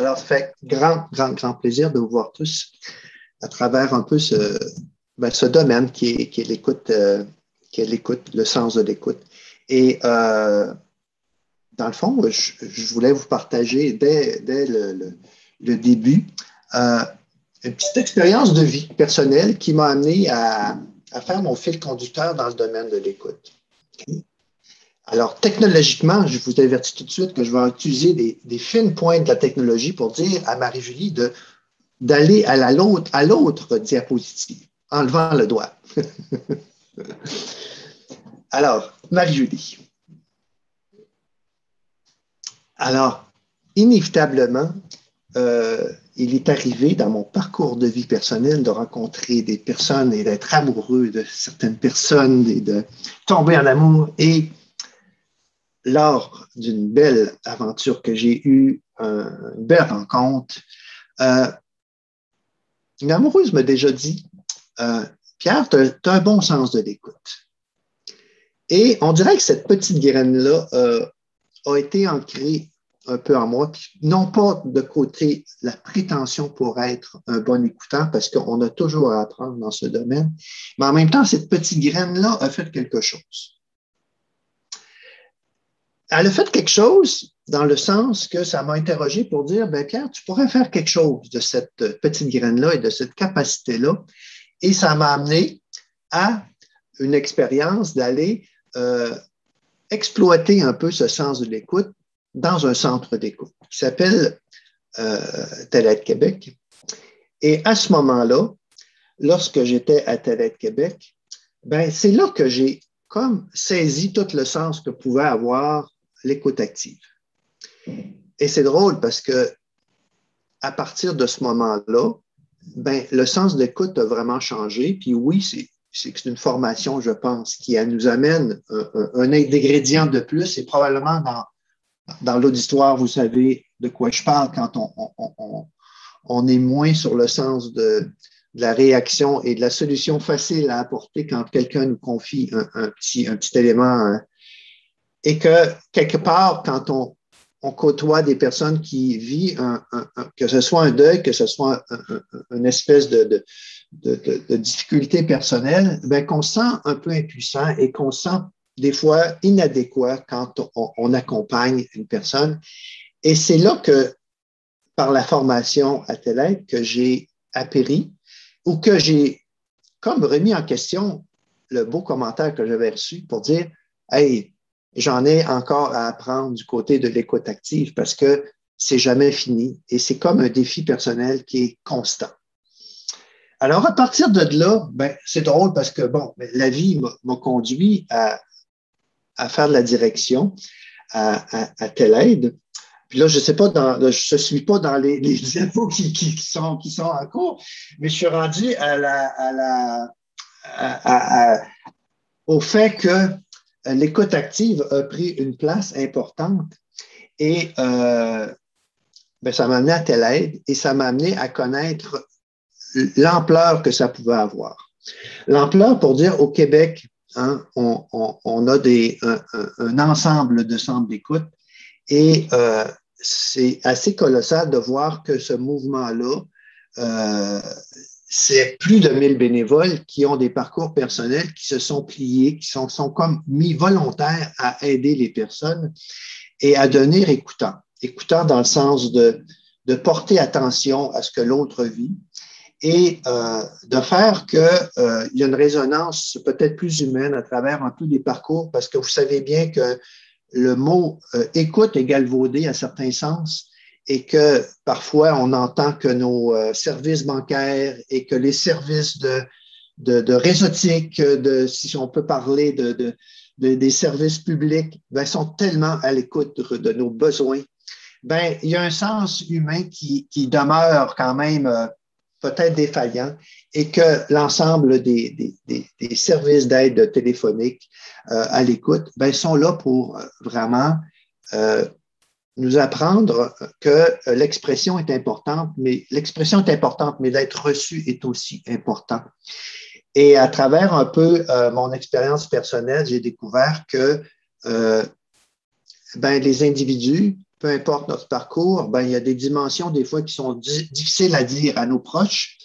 Alors, ça fait grand plaisir de vous voir tous à travers un peu ce domaine qui est l'écoute, le sens de l'écoute. Et dans le fond, je voulais vous partager dès le début une petite expérience de vie personnelle qui m'a amené à faire mon fil conducteur dans le domaine de l'écoute. Okay? Alors, technologiquement, je vous avertis tout de suite que je vais utiliser des fines pointes de la technologie pour dire à Marie-Julie d'aller à l'autre diapositive, en levant le doigt. Alors, Marie-Julie. Alors, inévitablement, il est arrivé dans mon parcours de vie personnelle de rencontrer des personnes et d'être amoureux de certaines personnes et de tomber en amour. Et lors d'une belle aventure que j'ai eue, une belle rencontre, une amoureuse m'a déjà dit Pierre, tu as un bon sens de l'écoute. Et on dirait que cette petite graine-là a été ancrée un peu en moi, puis non pas de côté la prétention pour être un bon écoutant, parce qu'on a toujours à apprendre dans ce domaine, mais en même temps, cette petite graine-là a fait quelque chose. Elle a fait quelque chose dans le sens que ça m'a interrogé pour dire, ben Pierre, tu pourrais faire quelque chose de cette petite graine-là et de cette capacité-là. Et ça m'a amené à une expérience d'aller exploiter un peu ce sens de l'écoute dans un centre d'écoute qui s'appelle TELaide Québec. Et à ce moment-là, lorsque j'étais à TELaide Québec, ben c'est là que j'ai comme saisi tout le sens que pouvait avoir l'écoute active. Et c'est drôle parce que à partir de ce moment-là, ben, le sens d'écoute a vraiment changé. Puis oui, c'est une formation, je pense, qui nous amène un ingrédient de plus. Et probablement dans l'auditoire, vous savez de quoi je parle quand on est moins sur le sens de la réaction et de la solution facile à apporter quand quelqu'un nous confie un petit élément. Et que, quelque part, quand on côtoie des personnes qui vivent, que ce soit un deuil, que ce soit une espèce de difficulté personnelle, ben, qu'on se sent un peu impuissant et qu'on se sent des fois inadéquat quand on accompagne une personne. Et c'est là que, par la formation à TELaide, que j'ai appris ou que j'ai comme remis en question le beau commentaire que j'avais reçu pour dire « Hey, j'en ai encore à apprendre du côté de l'écoute active parce que c'est jamais fini et c'est comme un défi personnel qui est constant. » Alors, à partir de là, ben, c'est drôle parce que, bon, la vie m'a conduit à faire de la direction à TELaide. Puis là, je sais pas, je suis pas dans les diapos qui sont en cours, mais je suis rendu au fait que l'écoute active a pris une place importante et ben, ça m'a amené à TELaide et ça m'a amené à connaître l'ampleur que ça pouvait avoir. L'ampleur pour dire au Québec, hein, on a un ensemble de centres d'écoute et c'est assez colossal de voir que ce mouvement-là, c'est plus de 1000 bénévoles qui ont des parcours personnels, qui se sont pliés, qui sont comme mis volontaires à aider les personnes et à devenir écoutants. Écoutants dans le sens de porter attention à ce que l'autre vit et de faire qu'il y a une résonance peut-être plus humaine à travers un peu des parcours, parce que vous savez bien que le mot écoute est galvaudé à certains sens et que parfois on entend que nos services bancaires et que les services de réseautique, si on peut parler des services publics, ben, sont tellement à l'écoute de nos besoins. Ben, il y a un sens humain qui demeure quand même peut-être défaillant et que l'ensemble des services d'aide téléphonique à l'écoute ben, sont là pour vraiment nous apprendre que l'expression est importante, mais d'être reçu est aussi important. Et à travers un peu mon expérience personnelle, j'ai découvert que ben, les individus peu importe notre parcours, ben, il y a des dimensions des fois qui sont difficiles à dire à nos proches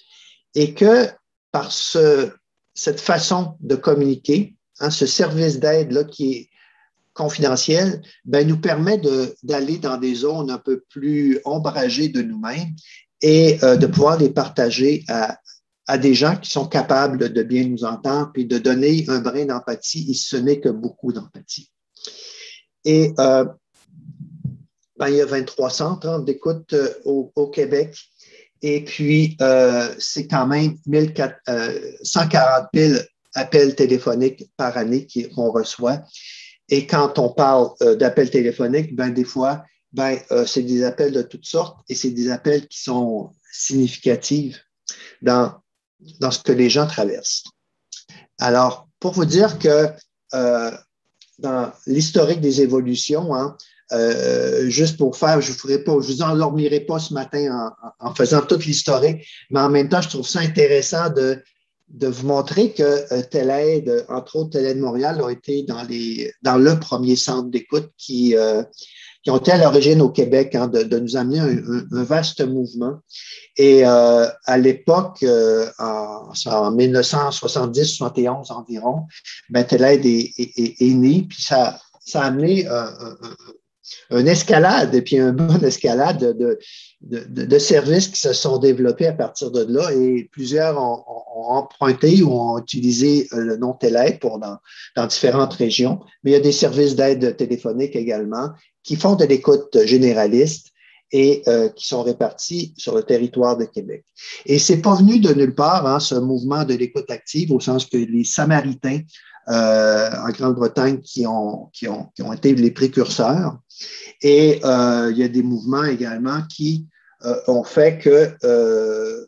et que par cette façon de communiquer, hein, ce service d'aide-là qui est confidentiel, ben, nous permet d'aller dans des zones un peu plus ombragées de nous-mêmes et de pouvoir les partager à des gens qui sont capables de bien nous entendre puis de donner un brin d'empathie, et ce n'est que beaucoup d'empathie. Et ben, il y a 23 centres d'écoute au Québec. Et puis, c'est quand même 140 000 appels téléphoniques par année qu'on reçoit. Et quand on parle d'appels téléphoniques, ben, des fois, ben, c'est des appels de toutes sortes et c'est des appels qui sont significatifs dans ce que les gens traversent. Alors, pour vous dire que dans l'historique des évolutions, hein, juste pour faire, je vous endormirai pas ce matin en faisant toute l'historique, mais en même temps, je trouve ça intéressant de vous montrer que TELaide, entre autres TELaide Montréal, a été dans le premier centre d'écoute qui ont été à l'origine au Québec, hein, de nous amener un vaste mouvement. Et à l'époque, en 1970-71 environ, ben, TELaide est né, puis ça a amené une escalade, et puis une bonne escalade de services qui se sont développés à partir de là, et plusieurs ont emprunté ou ont utilisé le nom TELaide dans différentes régions, mais il y a des services d'aide téléphonique également qui font de l'écoute généraliste et qui sont répartis sur le territoire de Québec. Et c'est pas venu de nulle part, hein, ce mouvement de l'écoute active, au sens que les Samaritains en Grande-Bretagne qui ont été les précurseurs. Et il y a des mouvements également qui ont fait que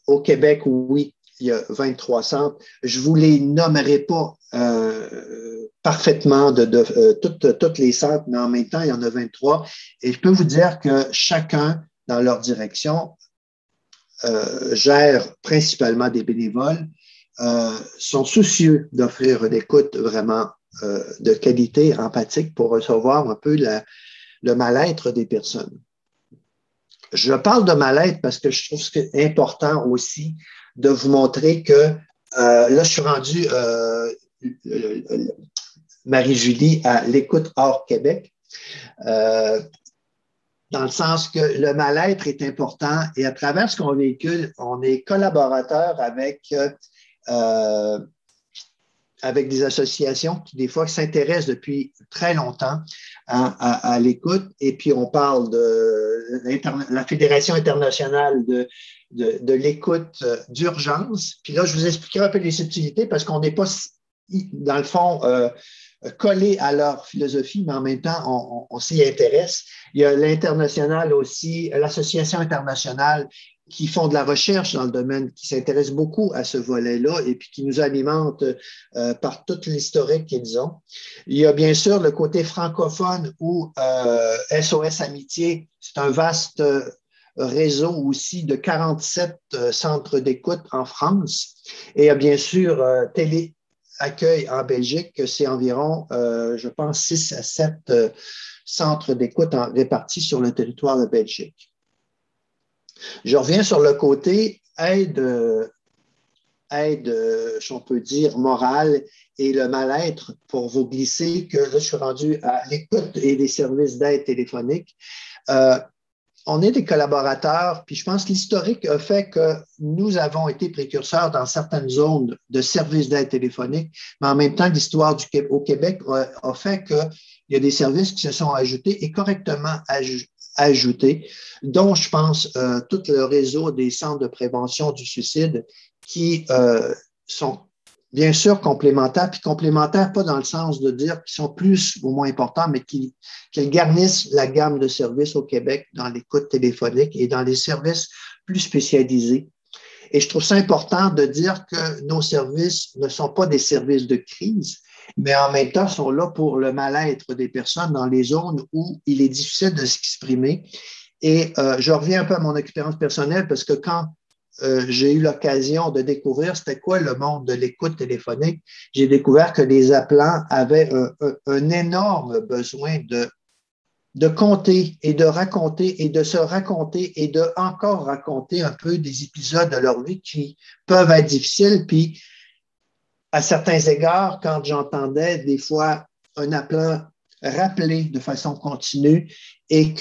au Québec, oui, il y a 23 centres. Je ne vous les nommerai pas parfaitement toutes les centres, mais en même temps, il y en a 23. Et je peux vous dire que chacun, dans leur direction, gère principalement des bénévoles, sont soucieux d'offrir une écoute vraiment de qualité, empathique, pour recevoir un peu le mal-être des personnes. Je parle de mal-être parce que je trouve que c'est important aussi de vous montrer que là, je suis rendu Marie-Julie à l'écoute hors Québec, dans le sens que le mal-être est important et à travers ce qu'on véhicule, on est collaborateur avec des associations qui, des fois, s'intéressent depuis très longtemps à l'écoute. Et puis, on parle de la Fédération internationale de l'écoute d'urgence. Puis là, je vous expliquerai un peu les subtilités parce qu'on n'est pas, dans le fond, collé à leur philosophie, mais en même temps, on s'y intéresse. Il y a l'international aussi, l'Association internationale qui font de la recherche dans le domaine, qui s'intéressent beaucoup à ce volet-là et puis qui nous alimentent par toute l'historique qu'ils ont. Il y a bien sûr le côté francophone où SOS Amitié, c'est un vaste réseau aussi de 47 centres d'écoute en France. Et il y a bien sûr Télé Accueil en Belgique, c'est environ, je pense, 6 à 7 centres d'écoute répartis sur le territoire de Belgique. Je reviens sur le côté aide, si on peut dire, morale et le mal-être pour vous glisser que là, je suis rendu à l'écoute et des services d'aide téléphonique. On est des collaborateurs, puis je pense que l'historique a fait que nous avons été précurseurs dans certaines zones de services d'aide téléphonique, mais en même temps, l'histoire au Québec a fait qu'il y a des services qui se sont ajoutés et correctement ajoutés, dont je pense tout le réseau des centres de prévention du suicide qui sont bien sûr complémentaires, puis complémentaires pas dans le sens de dire qu'ils sont plus ou moins importants, mais qu'ils garnissent la gamme de services au Québec dans l'écoute téléphonique et dans les services plus spécialisés. Et je trouve ça important de dire que nos services ne sont pas des services de crise, mais en même temps sont là pour le mal-être des personnes dans les zones où il est difficile de s'exprimer. Et je reviens un peu à mon expérience personnelle parce que quand j'ai eu l'occasion de découvrir c'était quoi le monde de l'écoute téléphonique, j'ai découvert que les appelants avaient un énorme besoin de compter et de raconter et de se raconter et de encore raconter un peu des épisodes de leur vie qui peuvent être difficiles. Puis, à certains égards, quand j'entendais des fois un appelant rappeler de façon continue et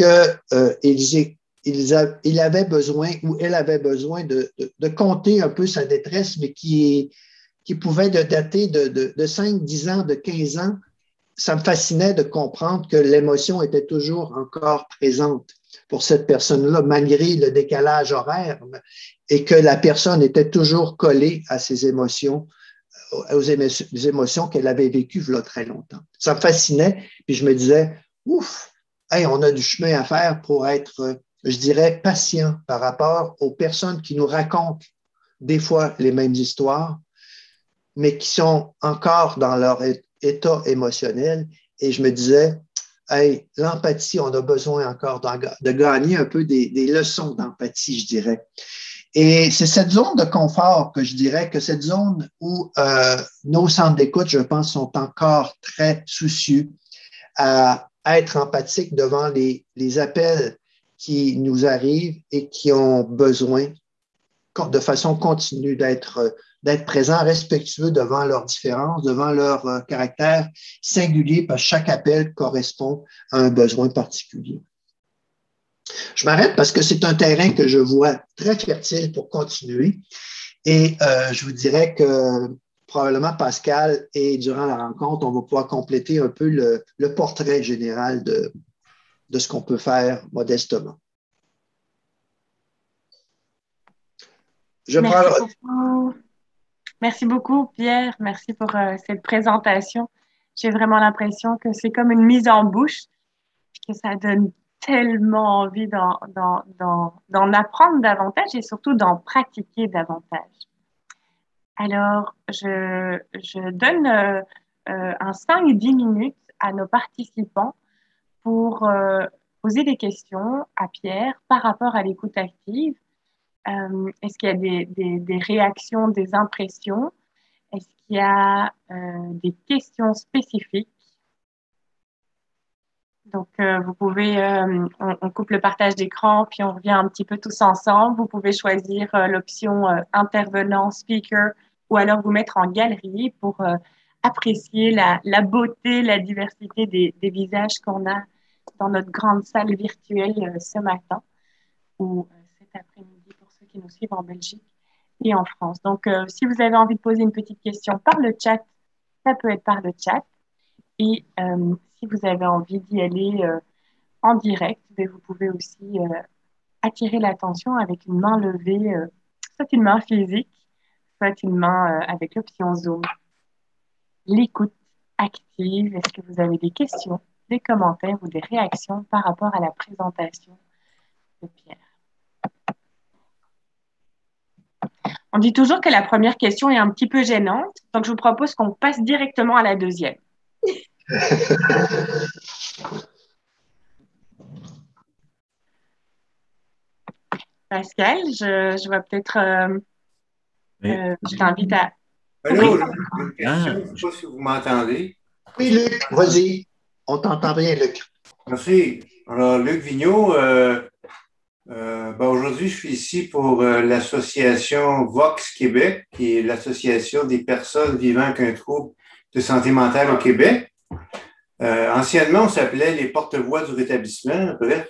il avait besoin ou elle avait besoin de compter un peu sa détresse, mais qui pouvait dater de 5, 10 ans, de 15 ans, ça me fascinait de comprendre que l'émotion était toujours encore présente pour cette personne-là, malgré le décalage horaire, et que la personne était toujours collée à ses émotions, aux émotions qu'elle avait vécues il y a très longtemps. Ça me fascinait, puis je me disais, ouf, hey, on a du chemin à faire pour être, je dirais, patient par rapport aux personnes qui nous racontent des fois les mêmes histoires, mais qui sont encore dans leur état émotionnel. Et je me disais, hey, l'empathie, on a besoin encore de gagner un peu des leçons d'empathie, je dirais. Et c'est cette zone de confort que je dirais que cette zone où nos centres d'écoute, je pense, sont encore très soucieux à être empathiques devant les appels qui nous arrivent et qui ont besoin de façon continue d'être présents, respectueux devant leurs différences, devant leur caractère singulier, parce que chaque appel correspond à un besoin particulier. Je m'arrête parce que c'est un terrain que je vois très fertile pour continuer et je vous dirais que probablement Pascal et durant la rencontre, on va pouvoir compléter un peu le portrait général de ce qu'on peut faire modestement. Merci beaucoup, Pierre. Merci pour cette présentation. J'ai vraiment l'impression que c'est comme une mise en bouche, que ça donne tellement envie d'en apprendre davantage et surtout d'en pratiquer davantage. Alors, je donne un 5-10 minutes à nos participants pour poser des questions à Pierre par rapport à l'écoute active. Est-ce qu'il y a des réactions, des impressions? Est-ce qu'il y a des questions spécifiques? Donc, vous pouvez, on coupe le partage d'écran, puis on revient un petit peu tous ensemble. Vous pouvez choisir l'option intervenant, speaker, ou alors vous mettre en galerie pour apprécier la beauté, la diversité des visages qu'on a dans notre grande salle virtuelle ce matin ou cet après-midi pour ceux qui nous suivent en Belgique et en France. Donc, si vous avez envie de poser une petite question par le chat, ça peut être par le chat. Et si vous avez envie d'y aller en direct, vous pouvez aussi attirer l'attention avec une main levée, soit une main physique, soit une main avec l'option Zoom. L'écoute active, est-ce que vous avez des questions, des commentaires ou des réactions par rapport à la présentation de Pierre? On dit toujours que la première question est un petit peu gênante, donc je vous propose qu'on passe directement à la deuxième. Pascal, je vais peut-être... je t'invite à... Allô, j'ai une question, je ne sais pas si vous m'entendez. Oui, Luc, vas-y. On t'entend bien, Luc. Merci. Alors, Luc Vigneault, aujourd'hui, je suis ici pour l'association Vox Québec, qui est l'association des personnes vivant avec un trouble de santé mentale au Québec. Anciennement, on s'appelait les porte-voix du rétablissement. Bref.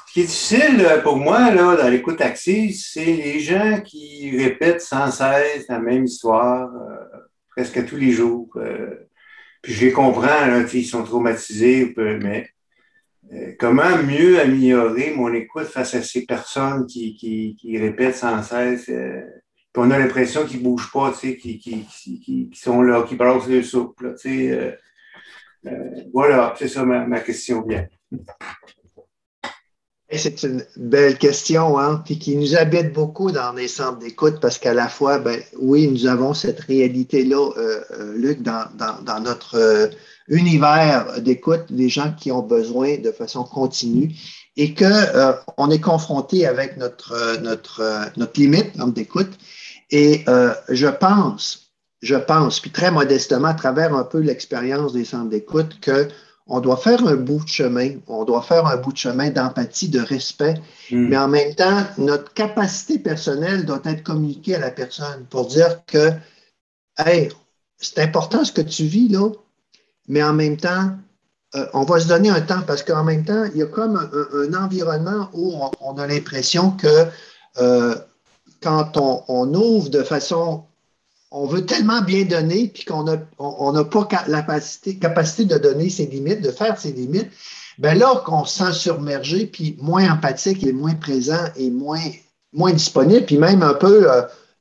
Ce qui est difficile pour moi là, dans l'écoute active, c'est les gens qui répètent sans cesse la même histoire presque tous les jours. Puis je les comprends, là, ils sont traumatisés, mais comment mieux améliorer mon écoute face à ces personnes qui répètent sans cesse? Puis on a l'impression qu'ils ne bougent pas, qui sont là, qui balancent le souple. Voilà, c'est ça ma question bien. C'est une belle question, hein, puis qui nous habite beaucoup dans les centres d'écoute parce qu'à la fois, ben, oui, nous avons cette réalité-là, Luc, dans notre univers d'écoute, des gens qui ont besoin de façon continue et que on est confronté avec notre limite d'écoute. Et je pense, je pense, puis très modestement, à travers un peu l'expérience des centres d'écoute, qu'on doit faire un bout de chemin, on doit faire un bout de chemin d'empathie, de respect, mais en même temps, notre capacité personnelle doit être communiquée à la personne pour dire que, hey, c'est important ce que tu vis là, mais en même temps, on va se donner un temps parce qu'en même temps, il y a comme un environnement où on a l'impression que quand on ouvre de façon, on veut tellement bien donner, puis qu'on n'a pas la capacité de donner ses limites, de faire ses limites, bien là, qu'on se sent submergé, puis moins empathique et moins présent et moins disponible, puis même un peu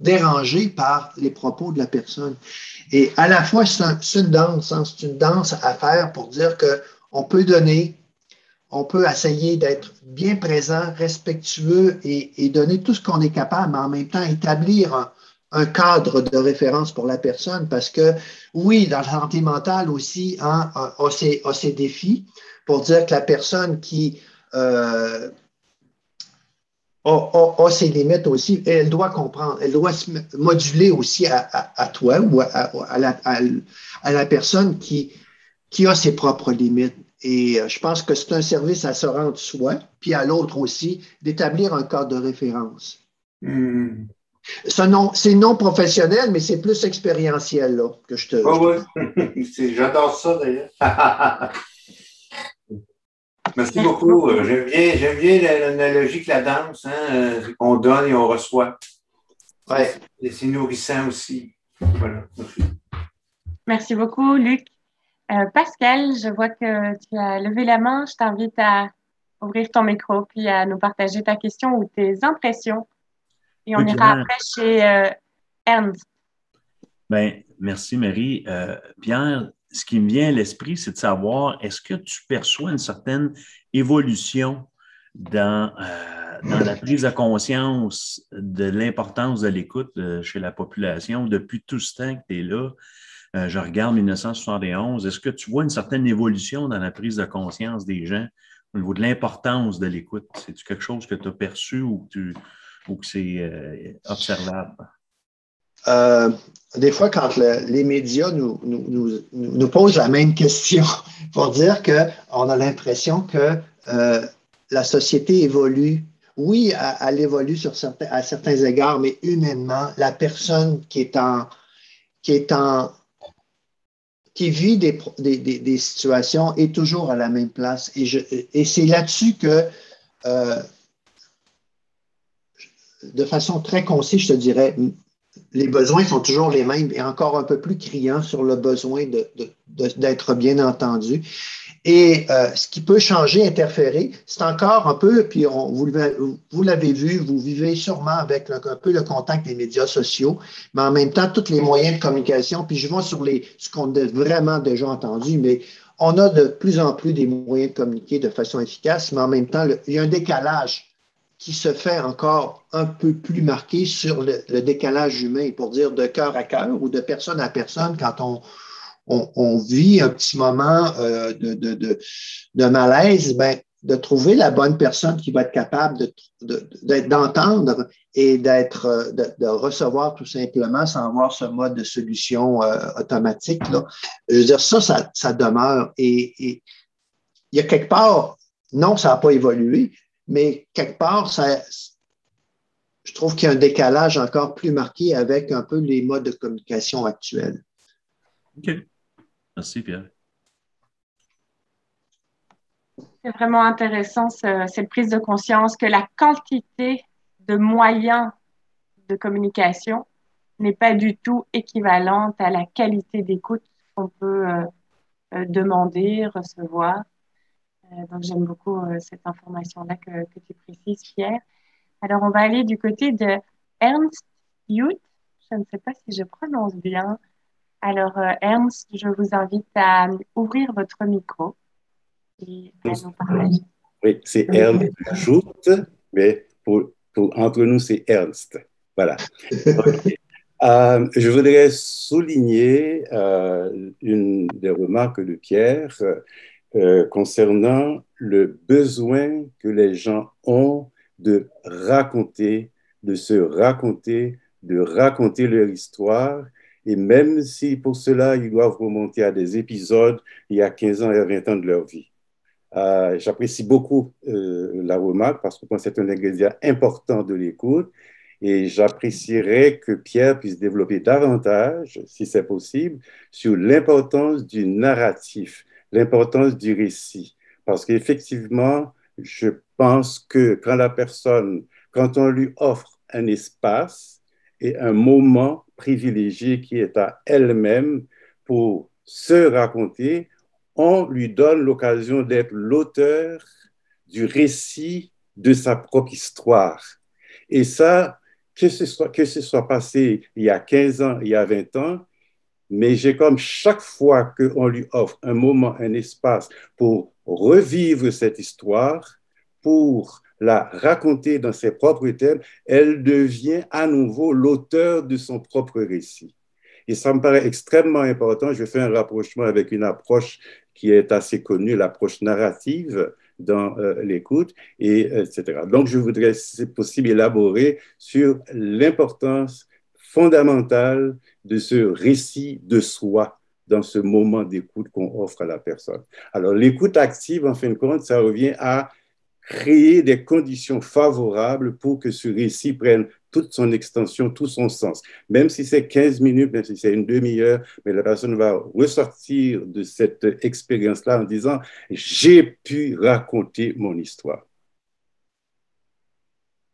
dérangé par les propos de la personne. Et à la fois, c'est une danse, hein, c'est une danse à faire pour dire qu'on peut donner, on peut essayer d'être bien présent, respectueux et donner tout ce qu'on est capable, mais en même temps établir un cadre de référence pour la personne parce que, oui, dans la santé mentale aussi, hein, a ses défis pour dire que la personne qui a ses limites aussi, et elle doit comprendre, elle doit se moduler aussi à toi ou à la personne qui a ses propres limites. Et je pense que c'est un service à se rendre soi, puis à l'autre aussi, d'établir un cadre de référence. C'est non professionnel, mais c'est plus expérientiel là, que je te. Oh, oui, j'adore ça d'ailleurs. Merci beaucoup. J'aime bien l'analogie que la danse, hein, on donne et on reçoit. Ouais. C'est nourrissant aussi. Voilà. Merci beaucoup, Luc. Pascal, je vois que tu as levé la main. Je t'invite à ouvrir ton micro puis à nous partager ta question ou tes impressions. Et on ira après chez Ernst. Bien, merci, Marie. Pierre, ce qui me vient à l'esprit, c'est de savoir, est-ce que tu perçois une certaine évolution dans la prise de conscience de l'importance de l'écoute chez la population depuis tout ce temps que tu es là? Je regarde 1971. Est-ce que tu vois une certaine évolution dans la prise de conscience des gens au niveau de l'importance de l'écoute? C'est-tu quelque chose que tu as perçu ou que c'est observable? Des fois, quand les médias nous posent la même question pour dire qu'on a l'impression que la société évolue. Oui, elle évolue à certains égards, mais humainement, la personne qui vit des situations est toujours à la même place. Et c'est là-dessus que, de façon très concise, je te dirais, les besoins sont toujours les mêmes et encore un peu plus criants sur le besoin d'être bien entendu. Et ce qui peut changer, interférer, c'est encore un peu, puis vous l'avez vu, vous vivez sûrement avec un peu le contact des médias sociaux, mais en même temps, tous les moyens de communication, puis je vais sur ce qu'on a vraiment déjà entendu, mais on a de plus en plus des moyens de communiquer de façon efficace, mais en même temps, il y a un décalage qui se fait encore un peu plus marqué sur le décalage humain, pour dire de cœur à cœur ou de personne à personne, quand on vit un petit moment de malaise, ben, de trouver la bonne personne qui va être capable d'entendre et de recevoir tout simplement sans avoir ce mode de solution automatique, là. Je veux dire, ça demeure. Et il y a quelque part, non, ça n'a pas évolué, mais quelque part, je trouve qu'il y a un décalage encore plus marqué avec un peu les modes de communication actuels. OK. Merci, Pierre. C'est vraiment intéressant, cette prise de conscience que la quantité de moyens de communication n'est pas du tout équivalente à la qualité d'écoute qu'on peut demander, recevoir. Donc, j'aime beaucoup cette information-là que tu précises, Pierre. Alors, on va aller du côté de Ernst Youth. Je ne sais pas si je prononce bien. Alors, Ernst, je vous invite à ouvrir votre micro et à nous partager. Oui, c'est Ernst Youth, mais entre nous, c'est Ernst. Voilà. Okay. Je voudrais souligner une des remarques de Pierre concernant le besoin que les gens ont de raconter, de se raconter, de raconter leur histoire Et même si pour cela, ils doivent remonter à des épisodes il y a 15 ans et 20 ans de leur vie. J'apprécie beaucoup la remarque parce que c'est un ingrédient important de l'écoute et j'apprécierais que Pierre puisse développer davantage, si c'est possible, sur l'importance du narratif, l'importance du récit. Parce qu'effectivement, je pense que quand on lui offre un espace et un moment privilégié qui est à elle-même pour se raconter, on lui donne l'occasion d'être l'auteur du récit de sa propre histoire. Et ça, que ce soit passé il y a 15 ans, il y a 20 ans, mais j'ai comme chaque fois qu'on lui offre un moment, un espace pour revivre cette histoire, pour la raconter dans ses propres termes, elle devient à nouveau l'auteur de son propre récit. Et ça me paraît extrêmement important. Je fais un rapprochement avec une approche qui est assez connue, l'approche narrative dans l'écoute, etc. Donc, je voudrais, si c'est possible, élaborer sur l'importance fondamentale de ce récit de soi dans ce moment d'écoute qu'on offre à la personne. Alors, l'écoute active, en fin de compte, ça revient à créer des conditions favorables pour que ce récit prenne toute son extension, tout son sens. Même si c'est 15 minutes, même si c'est une demi-heure, mais la personne va ressortir de cette expérience-là en disant « j'ai pu raconter mon histoire ».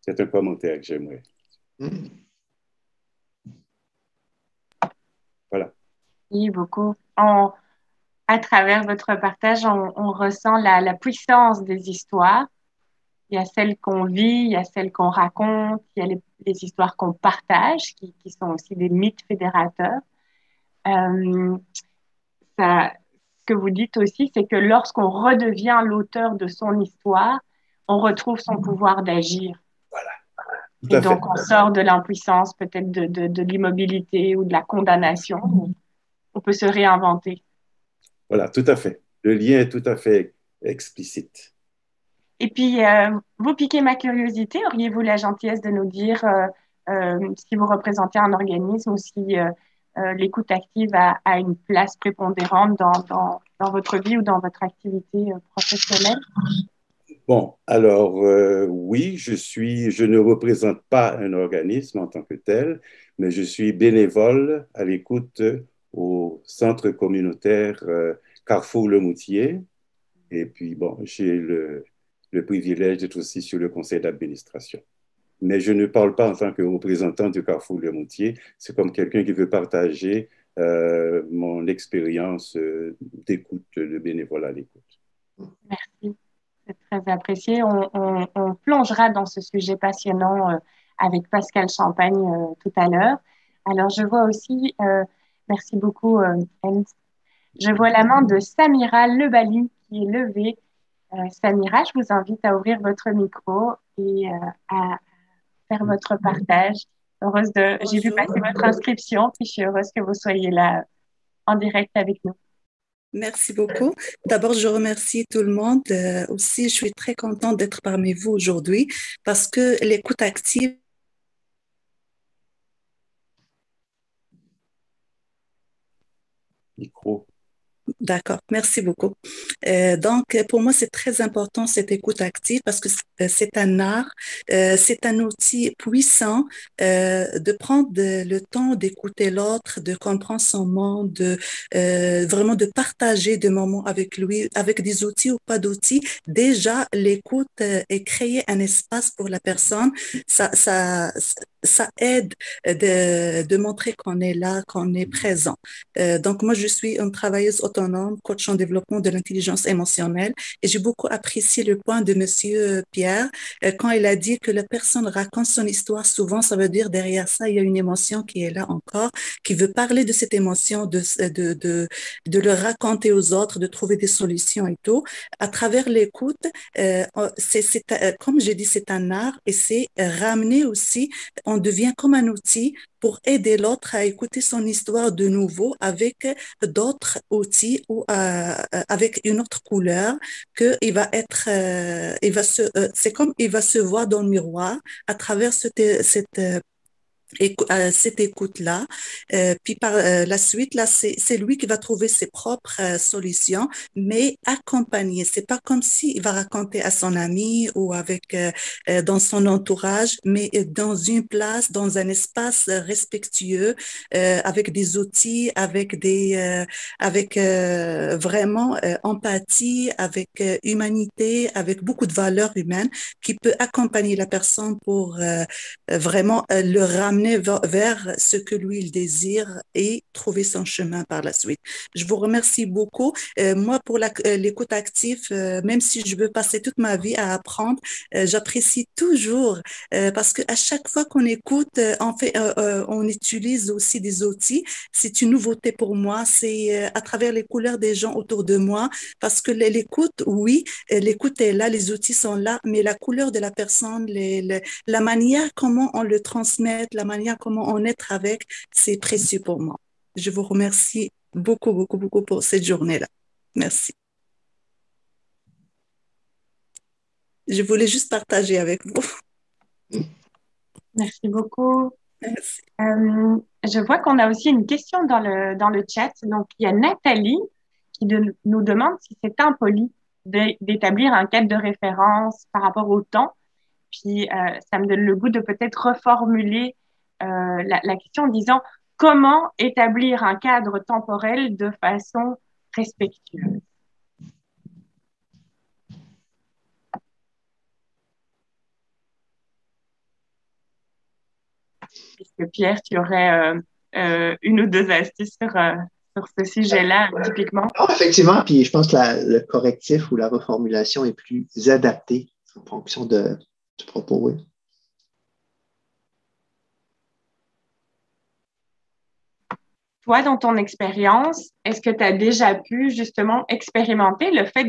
C'est un commentaire que j'aimerais. Voilà. Oui, beaucoup. À travers votre partage, on ressent la puissance des histoires. Il y a celles qu'on vit, il y a celles qu'on raconte, il y a les histoires qu'on partage, qui sont aussi des mythes fédérateurs. Ce que vous dites aussi, c'est que lorsqu'on redevient l'auteur de son histoire, on retrouve son pouvoir d'agir. Voilà. Et donc, on sort de l'impuissance, peut-être de l'immobilité ou de la condamnation. On peut se réinventer. Voilà, tout à fait. Le lien est tout à fait explicite. Et puis, vous piquez ma curiosité. Auriez-vous la gentillesse de nous dire si vous représentez un organisme ou si l'écoute active a une place prépondérante dans votre vie ou dans votre activité professionnelle? Bon, alors oui, je ne représente pas un organisme en tant que tel, mais je suis bénévole à l'écoute au centre communautaire Carrefour-Le-Moutier. Et puis, bon, j'ai le privilège d'être aussi sur le conseil d'administration. Mais je ne parle pas en tant que représentant du Carrefour-Le-Moutier. C'est comme quelqu'un qui veut partager mon expérience d'écoute, de bénévole à l'écoute. Merci, c'est très apprécié. On plongera dans ce sujet passionnant avec Pascal Champagne tout à l'heure. Alors, je vois aussi, merci beaucoup, Ernst. Je vois la main de Samira Lebali qui est levée. Samira, je vous invite à ouvrir votre micro et à faire votre partage. J'ai vu passer votre inscription, puis je suis heureuse que vous soyez là en direct avec nous. Merci beaucoup. D'abord, je remercie tout le monde. Aussi, je suis très contente d'être parmi vous aujourd'hui parce que l'écoute active Micro. D'accord, merci beaucoup. Donc, pour moi, c'est très important cette écoute active parce que c'est un art, c'est un outil puissant de prendre le temps d'écouter l'autre, de comprendre son monde, vraiment de partager des moments avec lui, avec des outils ou pas d'outils. Déjà, l'écoute et créer un espace pour la personne, ça aide de montrer qu'on est là, qu'on est présent. Donc, moi, je suis une travailleuse autonome, coach en développement de l'intelligence émotionnelle, et j'ai beaucoup apprécié le point de Monsieur Pierre quand il a dit que la personne raconte son histoire. Souvent, ça veut dire derrière ça, il y a une émotion qui est là encore, qui veut parler de cette émotion, de le raconter aux autres, de trouver des solutions et tout. À travers l'écoute, comme j'ai dit, c'est un art et c'est ramener aussi, on devient comme un outil pour aider l'autre à écouter son histoire de nouveau avec d'autres outils ou avec une autre couleur que il va être, c'est comme il va se voir dans le miroir à travers cette écoute-là. Puis par la suite, là, c'est lui qui va trouver ses propres solutions, mais accompagné. C'est pas comme s'il va raconter à son ami ou avec dans son entourage, mais dans une place, dans un espace respectueux, avec des outils, avec vraiment empathie, avec humanité, avec beaucoup de valeurs humaines qui peut accompagner la personne pour vraiment le ramener vers ce que lui il désire et trouver son chemin par la suite. Je vous remercie beaucoup. Moi, pour l'écoute active, même si je veux passer toute ma vie à apprendre, j'apprécie toujours parce que à chaque fois qu'on écoute, on utilise aussi des outils. C'est une nouveauté pour moi. C'est à travers les couleurs des gens autour de moi parce que l'écoute, oui, l'écoute est là, les outils sont là, mais la couleur de la personne, la manière comment on le transmet, la manière comment on est avec, c'est précieux pour moi. Je vous remercie beaucoup, beaucoup, beaucoup pour cette journée-là. Merci. Je voulais juste partager avec vous. Merci beaucoup. Merci. Je vois qu'on a aussi une question dans le chat. Donc, il y a Nathalie qui nous demande si c'est impoli d'établir un cadre de référence par rapport au temps. Puis, ça me donne le goût de peut-être reformuler la question en disant comment établir un cadre temporel de façon respectueuse. Puisque Pierre, tu aurais une ou deux astuces sur ce sujet-là, typiquement. Non, effectivement, puis je pense que le correctif ou la reformulation est plus adapté en fonction du propos. Oui. Toi, dans ton expérience, est-ce que tu as déjà pu justement expérimenter le fait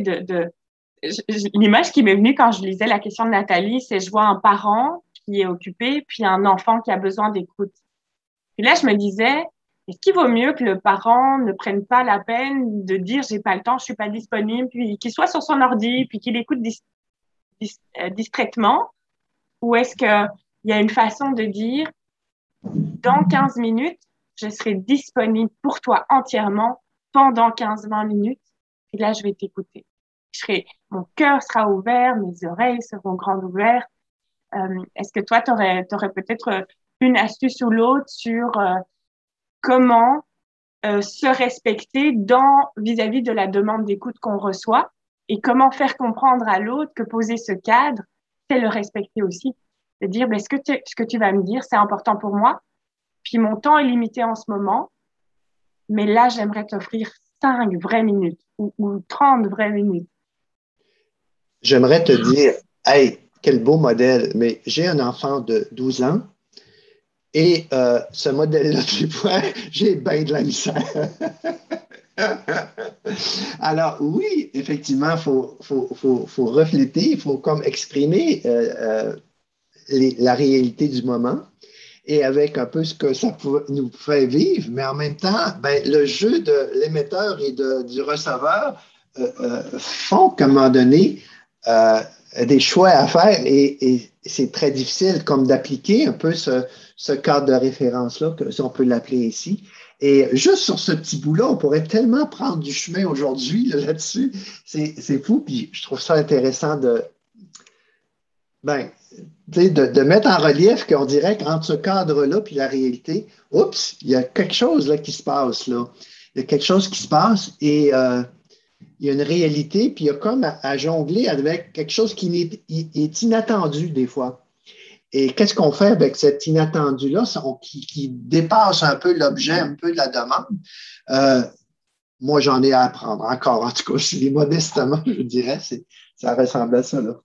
l'image qui m'est venue quand je lisais la question de Nathalie, c'est je vois un parent qui est occupé, puis un enfant qui a besoin d'écoute. Puis là, je me disais, est-ce qu'il vaut mieux que le parent ne prenne pas la peine de dire j'ai pas le temps, je suis pas disponible, puis qu'il soit sur son ordi, puis qu'il écoute distraitement, ou est-ce qu'il y a une façon de dire dans 15 minutes, je serai disponible pour toi entièrement pendant 15-20 minutes, et là, je vais t'écouter. Mon cœur sera ouvert, mes oreilles seront grandes ouvertes. Est-ce que toi, tu aurais peut-être une astuce ou l'autre sur comment se respecter vis-à-vis de la demande d'écoute qu'on reçoit et comment faire comprendre à l'autre que poser ce cadre, c'est le respecter aussi. De dire, ce que tu vas me dire, c'est important pour moi. Puis mon temps est limité en ce moment, mais là, j'aimerais t'offrir 5 vraies minutes ou 30 vraies minutes. J'aimerais te dire, hey, quel beau modèle, mais j'ai un enfant de 12 ans et ce modèle-là, tu vois, j'ai bien de la misère. Alors oui, effectivement, il faut refléter, il faut comme exprimer la réalité du moment et avec un peu ce que ça nous fait vivre, mais en même temps, le jeu de l'émetteur et du receveur font qu'à un moment donné, des choix à faire et c'est très difficile comme d'appliquer un peu ce cadre de référence-là, si on peut l'appeler ici. Et juste sur ce petit bout-là, on pourrait tellement prendre du chemin aujourd'hui là-dessus. C'est fou, puis je trouve ça intéressant de mettre en relief qu'on dirait qu'entre ce cadre-là puis la réalité, oups, il y a quelque chose là qui se passe là. Il y a quelque chose qui se passe et il y a une réalité, puis il y a comme à jongler avec quelque chose qui est inattendu des fois. Et qu'est-ce qu'on fait avec cet inattendu-là qui dépasse un peu l'objet, un peu de la demande? Moi, j'en ai à apprendre encore. En tout cas, modestement, je dirais, ça ressemble à ça, là.